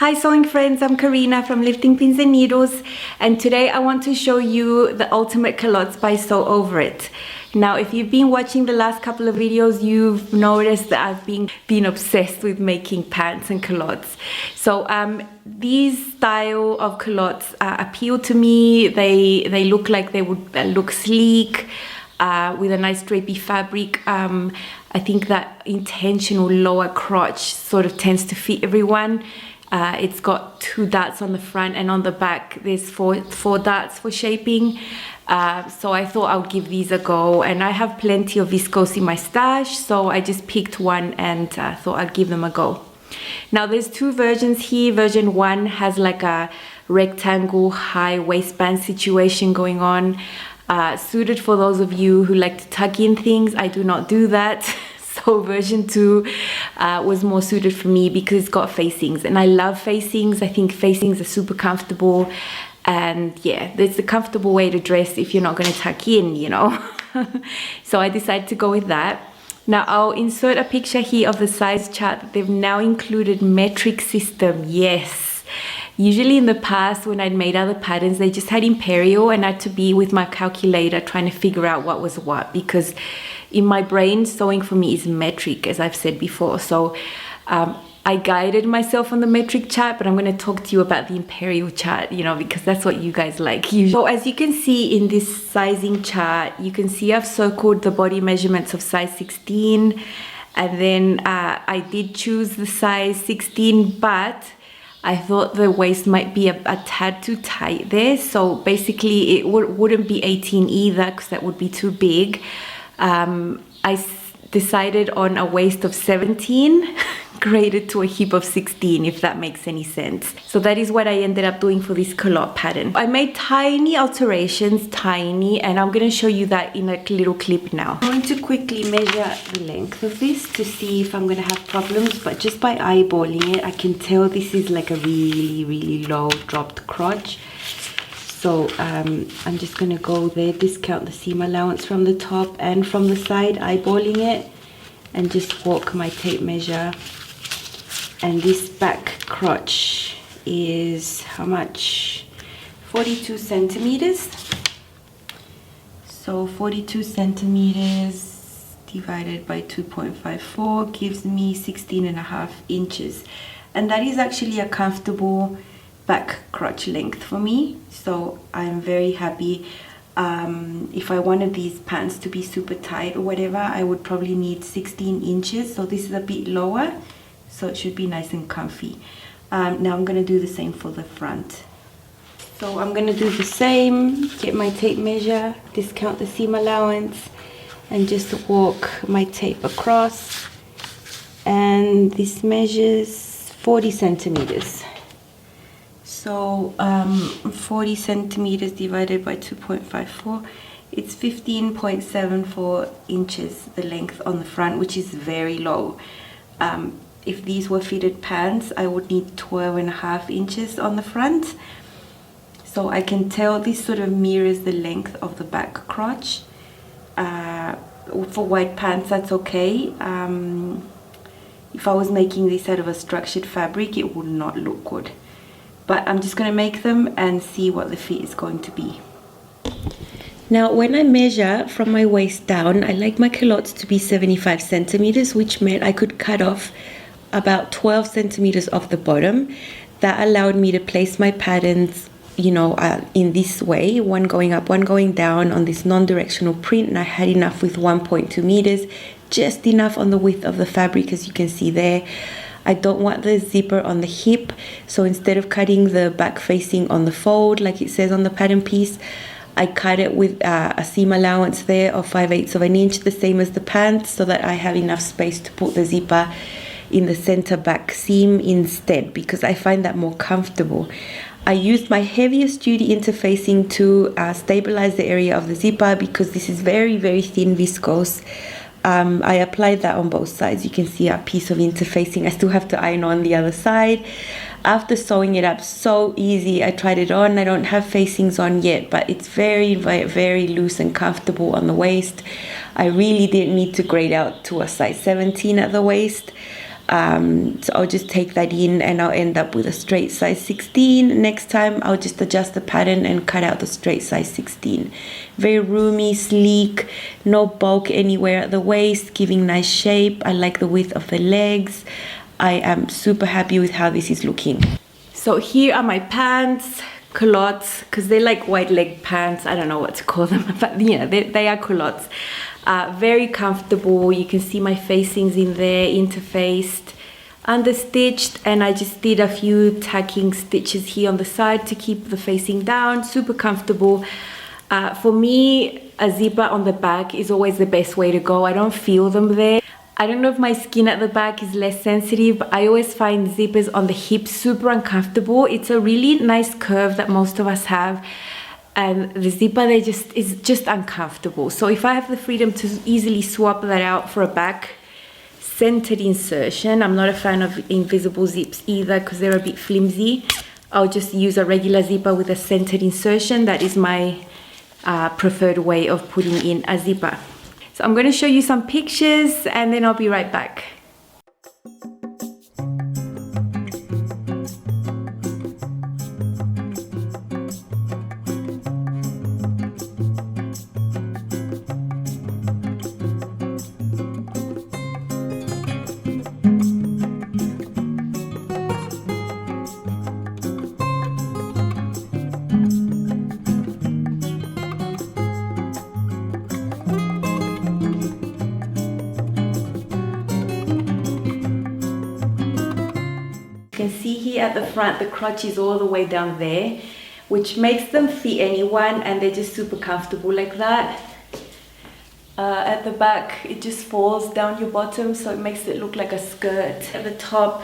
Hi sewing friends, I'm Karina from Lifting Pins and Needles, and today I want to show you the ultimate culottes by Sew Over It. Now if you've been watching the last couple of videos, you've noticed that I've been obsessed with making pants and culottes. So these style of culottes appeal to me. They look like they would look sleek with a nice drapey fabric. I think that intentional lower crotch sort of tends to fit everyone. It's got 2 darts on the front, and on the back there's four darts for shaping. So I thought I would give these a go, and I have plenty of viscose in my stash, so I just picked one and thought I'd give them a go. Now there's 2 versions here. Version 1 has like a rectangle high waistband situation going on, suited for those of you who like to tuck in things. I do not do that. So version 2 was more suited for me because it's got facings, and I love facings. I think facings are super comfortable, and yeah, it's a comfortable way to dress if you're not going to tuck in, you know. So I decided to go with that. Now I'll insert a picture here of the size chart. They've now included metric system. Yes. Usually in the past when I'd made other patterns, they just had imperial, and I had to be with my calculator trying to figure out what was what, because in my brain, sewing for me is metric, as I've said before. So I guided myself on the metric chart, but I'm going to talk to you about the imperial chart, you know, because that's what you guys like. So as you can see in this sizing chart, you can see I've circled the body measurements of size 16, and then I did choose the size 16, but I thought the waist might be a tad too tight there. So basically it wouldn't be 18 either, because that would be too big. I decided on a waist of 17 graded to a hip of 16, if that makes any sense. So that is what I ended up doing for this culotte pattern. I made tiny alterations, and I'm going to show you that in a little clip now. I'm going to quickly measure the length of this to see if I'm going to have problems, but just by eyeballing it, I can tell this is like a really low dropped crotch. So I'm just going to go there, discount the seam allowance from the top and from the side, eyeballing it, and just walk my tape measure. And this back crotch is how much? 42 centimeters. So 42 centimeters divided by 2.54 gives me 16.5 inches. And that is actually a comfortable back crotch length for me, so I'm very happy. If I wanted these pants to be super tight or whatever, I would probably need 16 inches, so this is a bit lower, so it should be nice and comfy. Now I'm going to do the same for the front. So I'm going to do the same, get my tape measure, discount the seam allowance, and just walk my tape across, and this measures 40 centimeters. So 40 centimeters divided by 2.54, it's 15.74 inches the length on the front, which is very low. If these were fitted pants, I would need 12.5 inches on the front. So I can tell this sort of mirrors the length of the back crotch. For white pants, that's okay. If I was making this out of a structured fabric, it would not look good. But I'm just going to make them and see what the fit is going to be. Now when I measure from my waist down, I like my culottes to be 75 centimeters, which meant I could cut off about 12 centimeters off the bottom. That allowed me to place my patterns, you know, in this way, one going up, one going down on this non-directional print, and I had enough with 1.2 meters, just enough on the width of the fabric, as you can see there. I don't want the zipper on the hip, so instead of cutting the back facing on the fold like it says on the pattern piece, I cut it with a seam allowance there of 5/8 of an inch, the same as the pants, so that I have enough space to put the zipper in the center back seam instead, because I find that more comfortable. I used my heaviest duty interfacing to stabilize the area of the zipper, because this is very thin viscose. I applied that on both sides. You can see a piece of interfacing. I still have to iron on the other side. After sewing it up, so easy. I tried it on. I don't have facings on yet, but it's very loose and comfortable on the waist. I really didn't need to grade out to a size 17 at the waist. So I'll just take that in and I'll end up with a straight size 16. Next time I'll just adjust the pattern and cut out the straight size 16. Very roomy, sleek, no bulk anywhere at the waist, giving nice shape. I like the width of the legs. I am super happy with how this is looking. So here are my pants, culottes, because they're like wide leg pants. I don't know what to call them, but you know, they are culottes. Very comfortable. You can see my facings in there, interfaced, understitched, and I just did a few tacking stitches here on the side to keep the facing down. Super comfortable. For me, a zipper on the back is always the best way to go. I don't feel them there. I don't know if my skin at the back is less sensitive, but I always find zippers on the hips super uncomfortable. It's a really nice curve that most of us have, and the zipper is just uncomfortable. So if I have the freedom to easily swap that out for a back centered insertion, I'm not a fan of invisible zips either because they're a bit flimsy. I'll just use a regular zipper with a centered insertion. That is my preferred way of putting in a zipper. So I'm going to show you some pictures and then I'll be right back. You can see here at the front the crotch is all the way down there, which makes them fit anyone, and they're just super comfortable like that. At the back it just falls down your bottom, so it makes it look like a skirt. At the top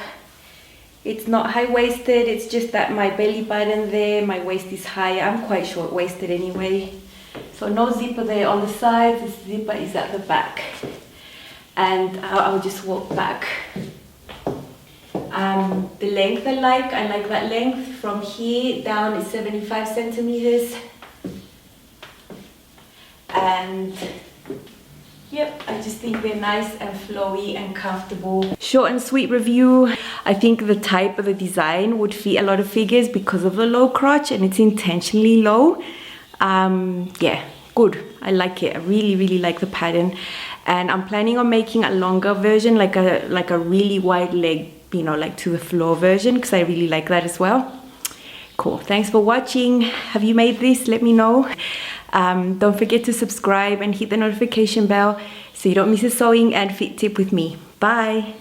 it's not high-waisted, it's just that my belly button there, my waist is high. I'm quite short-waisted anyway, so no zipper there on the sides. The zipper is at the back, and I'll just walk back. The length I like that length from here down is 75 centimeters. And yep, I just think they're nice and flowy and comfortable. Short and sweet review. I think the type of the design would fit a lot of figures because of the low crotch, and it's intentionally low. Yeah, good. I like it. I really like the pattern, and I'm planning on making a longer version, like a really wide leg, you know, like to the floor version, because I really like that as well. Cool. Thanks for watching. Have you made this? Let me know. Don't forget to subscribe and hit the notification bell so you don't miss a sewing and fit tip with me. Bye.